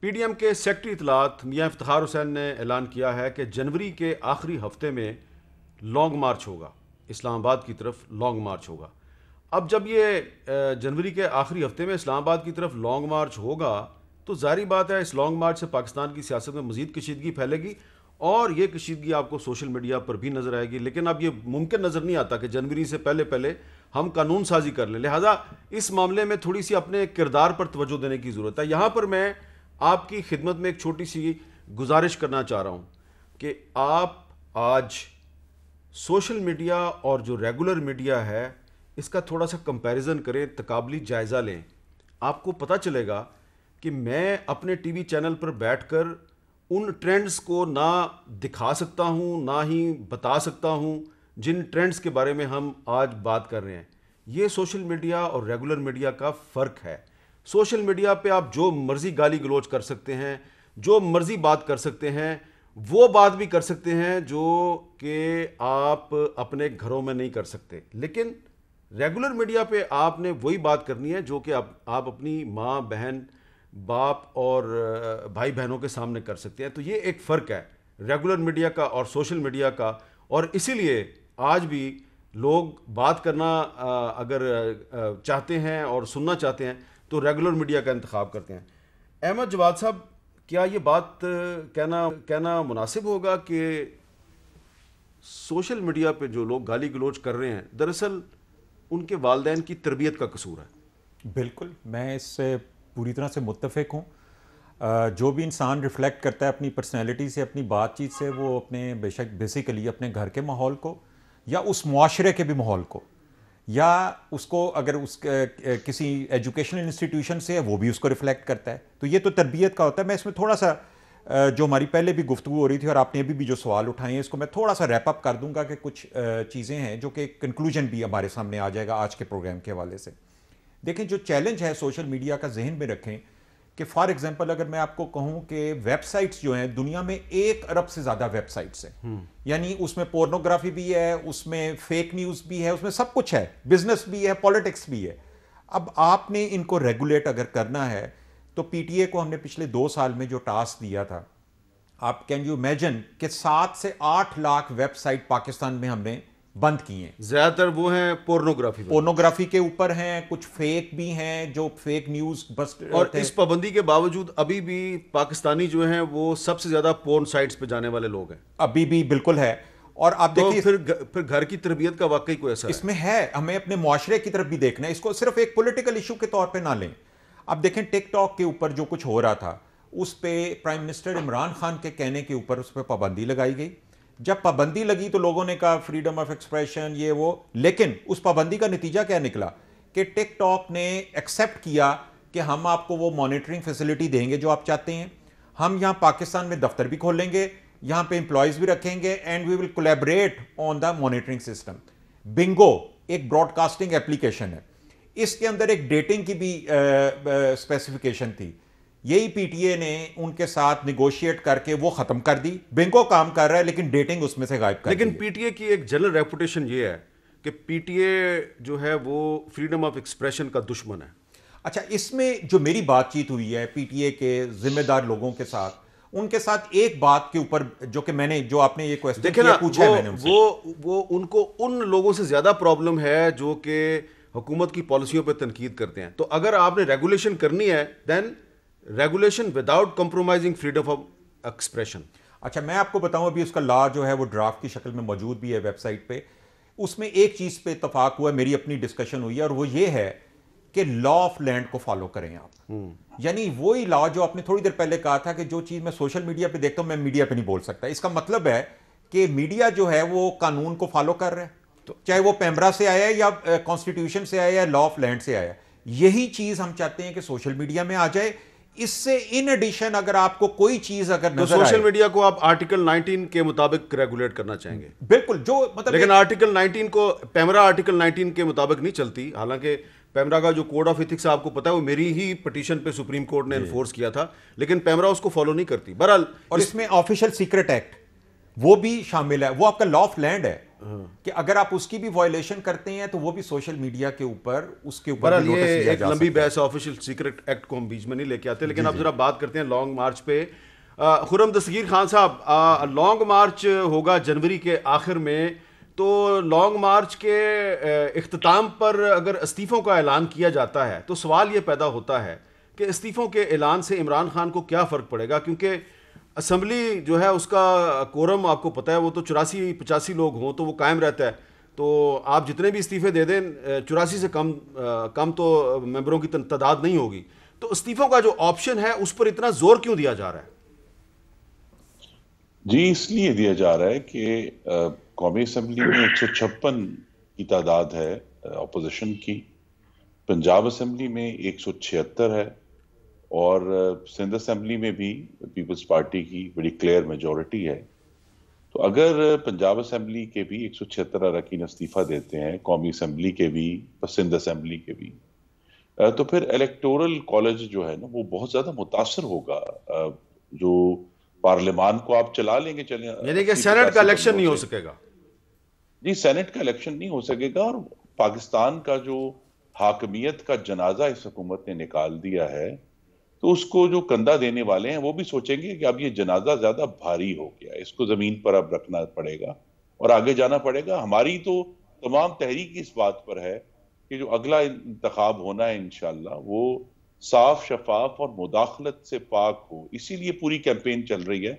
P D M کے secretary اطلاعات میاں افتخار حسین نے اعلان کیا ہے کہ جنوری کے آخری ہفتے میں لانگ مارچ ہوگا، اسلام آباد کی طرف لانگ مارچ ہوگا۔ اب جب یہ جنوری کے آخری ہفتے میں اسلام آباد کی طرف لانگ مارچ ہوگا تو ظاہری بات ہے اس لانگ مارچ سے پاکستان کی سیاست میں مزید کشیدگی پھیلے گی، اور یہ کشیدگی آپ کو سوشل میڈیا پر بھی نظر آئے گی۔ لیکن اب یہ ممکن نظر نہیں آتا کہ جنوری سے پہلے ہم قانون سازی کر لیں، لہذا اس معاملے میں تھوڑی سی اپنے کردار پر توجہ دینے کی ضرورت ہے۔ یہاں پر میں آپ کی خدمت میں ایک چھوٹی سی گزارش کرنا چاہ رہا ہوں کہ آپ آج سوشل میڈیا اور جو ریگولر میڈیا ہے اس کا تھوڑا سا کمپیریزن کریں، تقابلی جائزہ لیں۔ آپ کو پتہ چلے گا کہ میں اپنے ٹی وی چینل پر بیٹھ کر ان ٹرینڈز کو نہ دکھا سکتا ہوں نہ ہی بتا سکتا ہوں جن ٹرینڈز کے بارے میں ہم آج بات کر رہے ہیں۔ یہ سوشل میڈیا اور ریگولر میڈیا کا فرق ہے۔ سوشل میڈیا پہ آپ جو مرضی گالی گلوچ کر سکتے ہیں، جو مرضی بات کر سکتے ہیں، وہ بات بھی کر سکتے ہیں جو کہ آپ اپنے گھروں میں نہیں کر سکتے، لیکن ریگولر میڈیا پہ آپ نے وہی بات کرنی ہے جو کہ آپ اپنی ماں، بہن، باپ اور بھائی بہنوں کے سامنے کر سکتے ہیں۔ تو یہ ایک فرق ہے ریگولر میڈیا کا اور سوشل میڈیا کا، اور اسی لیے آج بھی لوگ بات کرنا اگر چاہتے ہیں اور سننا چاہتے ہیں تو ریگولر میڈیا کا انتخاب کرتے ہیں۔ احمد جواد صاحب، کیا یہ بات کہنا مناسب ہوگا کہ سوشل میڈیا پہ جو لوگ گالی گلوچ کر رہے ہیں دراصل ان کے والدین کی تربیت کا قصور ہے؟ بالکل، میں اس سے پوری طرح سے متفق ہوں۔ جو بھی انسان ریفلیکٹ کرتا ہے اپنی پرسنالٹی سے، اپنی بات چیت سے، وہ اپنے بیسیکلی اپنے گھر کے ماحول کو یا اس معاشرے کے بھی ماحول کو، یا اس کو اگر اس کسی ایجوکیشنل انسٹیٹیوشن سے ہے وہ بھی اس کو ریفلیکٹ کرتا ہے۔ تو یہ تو تربیت کا ہوتا ہے۔ میں اس میں تھوڑا سا جو ہماری پہلے بھی گفتگو ہو رہی تھی اور آپ نے ابھی بھی جو سوال اٹھائے ہیں اس کو میں تھوڑا سا ریپ اپ کر دوں گا کہ کچھ چیزیں ہیں جو کہ کنکلوژن بھی ہمارے سامنے آ جائے گا آج کے پروگرام کے حوالے سے۔ دیکھیں، جو چیلنج ہے سوشل میڈیا کا ذہن میں رکھیں کہ فار ایگزامپل اگر میں آپ کو کہوں کہ ویب سائٹس جو ہیں دنیا میں 1 ارب سے زیادہ ویب سائٹس ہیں، یعنی اس میں پورنوگرافی بھی ہے، اس میں فیک نیوز بھی ہے، اس میں سب کچھ ہے، بزنس بھی ہے، پولیٹکس بھی ہے۔ اب آپ نے ان کو ریگولیٹ اگر کرنا ہے تو پی ٹی اے کو ہم نے پچھلے 2 سال میں جو ٹاسک دیا تھا، آپ کین یو امیجن کہ 7 سے 8 لاکھ ویب سائٹ پاکستان میں ہم نے بند کی ہیں۔ زیادہ تر وہ ہیں پورنوگرافی کے اوپر ہیں، کچھ فیک بھی ہیں جو فیک نیوز بس، اور اس پابندی کے باوجود ابھی بھی پاکستانی جو ہیں وہ سب سے زیادہ پورن سائٹس پہ جانے والے لوگ ہیں، ابھی بھی بالکل ہے۔ اور آپ دیکھیے پھر گھر کی تربیت کا واقعی کوئی اثر اس میں ہے، ہمیں اپنے معاشرے کی طرف بھی دیکھنا ہے، اس کو صرف ایک پولیٹیکل ایشو کے طور پہ نہ لیں۔ اب دیکھیں ٹک ٹاک کے اوپر جو کچھ ہو رہا تھا اس پہ پرائم منسٹر عمران خان کے کہنے کے اوپر اس پہ پابندی لگائی گئی۔ جب پابندی لگی تو لوگوں نے کہا فریڈم آف ایکسپریشن یہ وہ، لیکن اس پابندی کا نتیجہ کیا نکلا کہ ٹک ٹاک نے ایکسیپٹ کیا کہ ہم آپ کو وہ مانیٹرنگ فیسلٹی دیں گے جو آپ چاہتے ہیں، ہم یہاں پاکستان میں دفتر بھی کھول لیں گے، یہاں پہ امپلائیز بھی رکھیں گے، and we will collaborate on the monitoring system. Bingo ایک براڈ کاسٹنگ ایپلیکیشن ہے، اس کے اندر ایک ڈیٹنگ کی بھی اسپیسیفکیشن تھی، یہی پی ٹی اے نے ان کے ساتھ نیگوشیٹ کر کے وہ ختم کر دی۔ بنگو کام کر رہا ہے لیکن ڈیٹنگ اس میں سے غائب کر دی۔ لیکن پی ٹی اے کی ایک جنرل ریپوٹیشن یہ ہے کہ پی ٹی اے جو ہے وہ فریڈم آف ایکسپریشن کا دشمن ہے۔ اچھا، اس میں جو میری بات چیت ہوئی ہے پی ٹی اے کے ذمہ دار لوگوں کے ساتھ، ان کے ساتھ ایک بات کے اوپر جو کہ میں نے جو آپ نے یہ کوسچن کیا پوچھا ہے میں نے ان سے، وہ ان کو ان لوگوں سے زیادہ پرابلم ہے جو کہ حکومت کی پالیسیوں پہ تنقید کرتے ہیں۔ تو اگر آپ نے ریگولیشن کرنی ہے then regulation without compromising freedom of expression. اچھا، میں آپ کو بتاؤں ابھی اس کا لا جو ہے وہ ڈرافٹ کی شکل میں موجود بھی ہے ویب سائٹ پہ۔ اس میں ایک چیز پہ اتفاق ہوا ہے، میری اپنی ڈسکشن ہوئی ہے، اور وہ یہ ہے کہ لا آف لینڈ کو فالو کریں آپ۔ یعنی وہی لا جو آپ نے تھوڑی دیر پہلے کہا تھا کہ جو چیز میں سوشل میڈیا پہ دیکھتا ہوں میں میڈیا پہ نہیں بول سکتا، اس کا مطلب ہے کہ میڈیا جو ہے وہ قانون کو فالو کر رہا ہے، چاہے وہ پیمرا سے آیا ہے یا کانسٹیٹیوشن سے آیا ہے یا لا آف لینڈ سے آیا ہے۔ یہی چیز ہم چاہتے ہیں کہ سوشل میڈیا میں آ جائے۔ اس سے ان ایڈیشن اگر آپ کو کوئی چیز اگر نظر آئے، سوشل میڈیا کو آپ آرٹیکل 19 کے مطابق ریگولیٹ کرنا چاہیں گے؟ بالکل، جو مطلب لیکن آرٹیکل 19 کو پیمرا آرٹیکل 19 کے مطابق نہیں چلتی، حالانکہ پیمرا کا جو کوڈ آف ایتھکس آپ کو پتا ہے وہ میری ہی پٹیشن پہ سپریم کورٹ نے انفورس کیا تھا، لیکن پیمرا اس کو فالو نہیں کرتی۔ بہرحال اور اس میں آفیشل سیکرٹ ایکٹ وہ بھی شامل ہے، وہ آپ کا لا آف لینڈ ہے۔ کہ اگر آپ اس کی بھی وائلیشن کرتے ہیں تو وہ بھی سوشل میڈیا کے اوپر اس کے اوپر بہرحال یہ ایک لمبی بحث ہے، آفیشیل سیکرٹ ایکٹ کو ہم بیچ میں نہیں لے کے آتے، لیکن اب ذرا بات کرتے ہیں لانگ مارچ پہ. خرم دستگیر خان صاحب، لانگ مارچ ہوگا جنوری کے آخر میں، تو لانگ مارچ کے اختتام پر اگر استعفوں کا اعلان کیا جاتا ہے تو سوال یہ پیدا ہوتا ہے کہ استعفوں کے اعلان سے عمران خان کو کیا فرق پڑے گا، کیونکہ اسمبلی جو ہے اس کا کورم آپ کو پتہ ہے وہ تو 84-85 لوگ ہوں تو وہ قائم رہتا ہے، تو آپ جتنے بھی استعفے دے دیں 84 سے کم تو ممبروں کی تعداد نہیں ہوگی، تو استعفوں کا جو آپشن ہے اس پر اتنا زور کیوں دیا جا رہا ہے؟ جی اس لیے دیا جا رہا ہے کہ قومی اسمبلی میں 156 کی تعداد ہے اپوزیشن کی، پنجاب اسمبلی میں 176 ہے، اور سندھ اسمبلی میں بھی پیپلز پارٹی کی بڑی کلیئر میجورٹی ہے. تو اگر پنجاب اسمبلی کے بھی 176 اراکین استعفیٰ دیتے ہیں، قومی اسمبلی کے بھی، سندھ اسمبلی کے بھی، تو پھر الیکٹورل کالج جو ہے نا وہ بہت زیادہ متاثر ہوگا. جو پارلیمان کو آپ چلا لیں گے، چلیں، یعنی کہ سینٹ کا الیکشن نہیں ہو سکے گا. جی سینٹ کا الیکشن نہیں ہو سکے گا، اور پاکستان کا جو حاکمیت کا جنازہ اس حکومت نے نکال دیا ہے تو اس کو جو کندھا دینے والے ہیں وہ بھی سوچیں گے کہ اب یہ جنازہ زیادہ بھاری ہو گیا، اس کو زمین پر اب رکھنا پڑے گا اور آگے جانا پڑے گا. ہماری تو تمام تحریک اس بات پر ہے کہ جو اگلا انتخاب ہونا ہے انشاءاللہ وہ صاف، شفاف اور مداخلت سے پاک ہو. اسی لیے پوری کیمپین چل رہی ہے.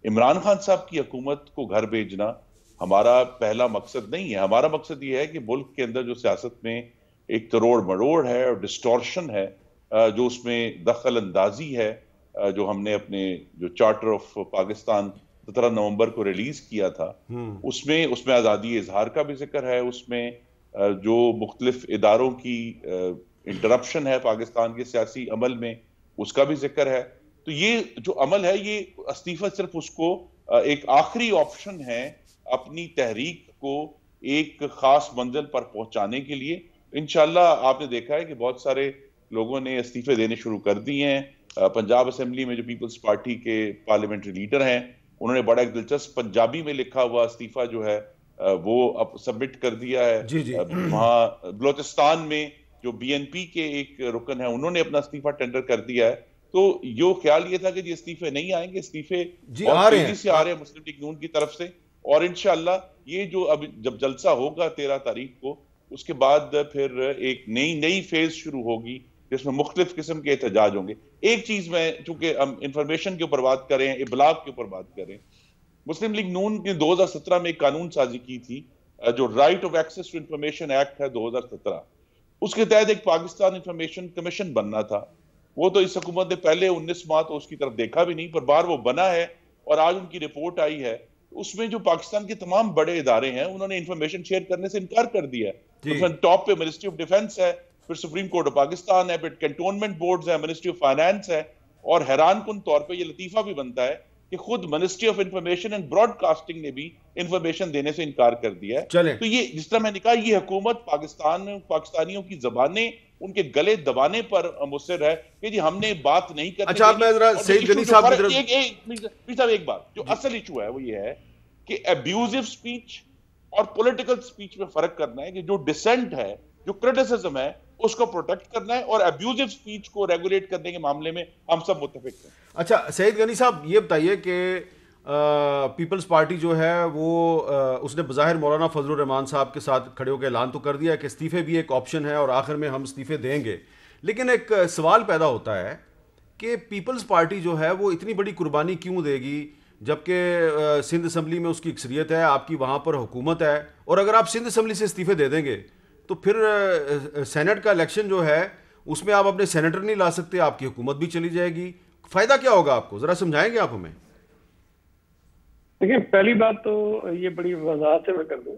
عمران خان صاحب کی حکومت کو گھر بھیجنا ہمارا پہلا مقصد نہیں ہے. ہمارا مقصد یہ ہے کہ ملک کے اندر جو سیاست میں ایک تروڑ مروڑ ہے اور ڈسٹورشن ہے، جو اس میں دخل اندازی ہے، جو ہم نے اپنے جو چارٹر آف پاکستان 17 نومبر کو ریلیز کیا تھا، اس میں آزادی اظہار کا بھی ذکر ہے، اس میں جو مختلف اداروں کی انٹرپشن ہے پاکستان کے سیاسی عمل میں اس کا بھی ذکر ہے. تو یہ جو عمل ہے یہ استعفیٰ صرف اس کو ایک آخری آپشن ہے اپنی تحریک کو ایک خاص منزل پر پہنچانے کے لیے. انشاءاللہ آپ نے دیکھا ہے کہ بہت سارے لوگوں نے استعفے دینے شروع کر دیے ہیں. پنجاب اسمبلی میں جو پیپلز پارٹی کے پارلیمنٹری لیڈر ہیں انہوں نے بڑا ایک دلچسپ پنجابی میں لکھا ہوا استعفیٰ جو ہے وہ اب سبمٹ کر دیا ہے. وہاں بلوچستان میں جو بی این پی کے ایک رکن ہیں انہوں نے اپنا استعفیٰ ٹینڈر کر دیا ہے. تو یہ خیال یہ تھا کہ استعفے نہیں آئیں گے، استعفے بہت تیزی سے آ رہے ہیں مسلم لیگ نون کی طرف سے. اور انشاءاللہ یہ جو اب جب جلسہ ہوگا 13 تاریخ کو، اس کے بعد پھر ایک نئی فیز شروع ہوگی جس میں مختلف قسم کے احتجاج ہوں گے. ایک چیز میں چونکہ ہم انفارمیشن کے اوپر بات کریں، ابلاغ کے اوپر بات کریں، مسلم لیگ نون نے 2017 میں ایک قانون سازی کی تھی جو right of access to information act ہے 2017. اس کے تحت ایک پاکستان انفارمیشن کمیشن بننا تھا. وہ تو اس حکومت نے پہلے 19 ماہ تو اس کی طرف دیکھا بھی نہیں، پر بار وہ بنا ہے اور آج ان کی رپورٹ آئی ہے. اس میں جو پاکستان کے تمام بڑے ادارے ہیں انہوں نے انفارمیشن شیئر کرنے سے انکار کر دیا ہے. ٹاپ پہ منسٹری آف ڈیفنس ہے، پھر سپریم کورٹ آف پاکستان ہے، پھر کنٹونمنٹ بورڈز ہیں، منسٹری آف فائنانس ہے، اور حیران کن طور پہ یہ لطیفہ بھی بنتا ہے کہ خود ministry of information and broadcasting نے بھی انفارمیشن دینے سے انکار کر دیا ہے. تو یہ جس طرح میں نے کہا یہ حکومت پاکستانیوں کی زبانیں ان کے گلے دبانے پر مصر ہے کہ جی ہم نے بات نہیں کرنی. اچھا میں ذرا سعید غنی صاحب ایک بات جو اصل ایشو ہے وہ یہ ہے کہ ابیوزو سپیچ اور پولیٹیکل سپیچ میں فرق کرنا ہے کہ جو ڈسینٹ ہے، جو کرٹیسزم ہے اس کو پروٹیکٹ کرنا ہے، اور ابیوزو سپیچ کو ریگولیٹ کرنے کے معاملے میں ہم سب متفق ہیں. اچھا سعید غنی صاحب یہ بتائیے کہ پیپلز پارٹی جو ہے وہ اس نے بظاہر مولانا فضل الرحمان صاحب کے ساتھ کھڑے ہو کے اعلان تو کر دیا ہے کہ استعفے بھی ایک آپشن ہے اور آخر میں ہم استعفے دیں گے، لیکن ایک سوال پیدا ہوتا ہے کہ پیپلز پارٹی جو ہے وہ اتنی بڑی قربانی کیوں دے گی جبکہ سندھ اسمبلی میں اس کی اکثریت ہے، آپ کی وہاں پر حکومت ہے، اور اگر آپ سندھ اسمبلی سے استعفے دے دیں گے تو پھر سینٹ کا الیکشن جو ہے اس میں آپ اپنے سینیٹر نہیں لا سکتے، آپ کی حکومت بھی چلی جائے گی. فائدہ کیا ہوگا آپ کو، ذرا سمجھائیں گے آپ ہمیں؟ دیکھیں پہلی بات تو یہ بڑی وضاحت سے میں کر دوں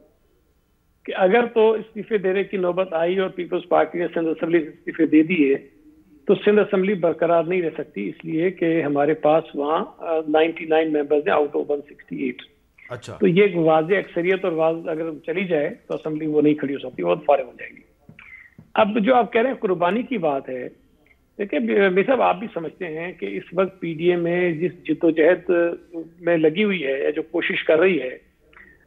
کہ اگر تو استعفے دینے کی نوبت آئی اور پیپلز پارٹی نے سندھ اسمبلی سے استعفے دے دیے تو سندھ اسمبلی برقرار نہیں رہ سکتی، اس لیے کہ ہمارے پاس وہاں 99 ممبرز ہیں آؤٹ آف 168. اچھا تو یہ ایک واضح اکثریت اور واضح اگر چلی جائے تو اسمبلی وہ نہیں کھڑی ہو سکتی، وہ فارغ ہو جائے گی. اب جو آپ کہہ رہے ہیں قربانی کی بات ہے، دیکھیں میاں صاحب آپ بھی سمجھتے ہیں کہ اس وقت پی ڈی اے میں جس جدوجہد میں لگی ہوئی ہے یا جو کوشش کر رہی ہے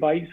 22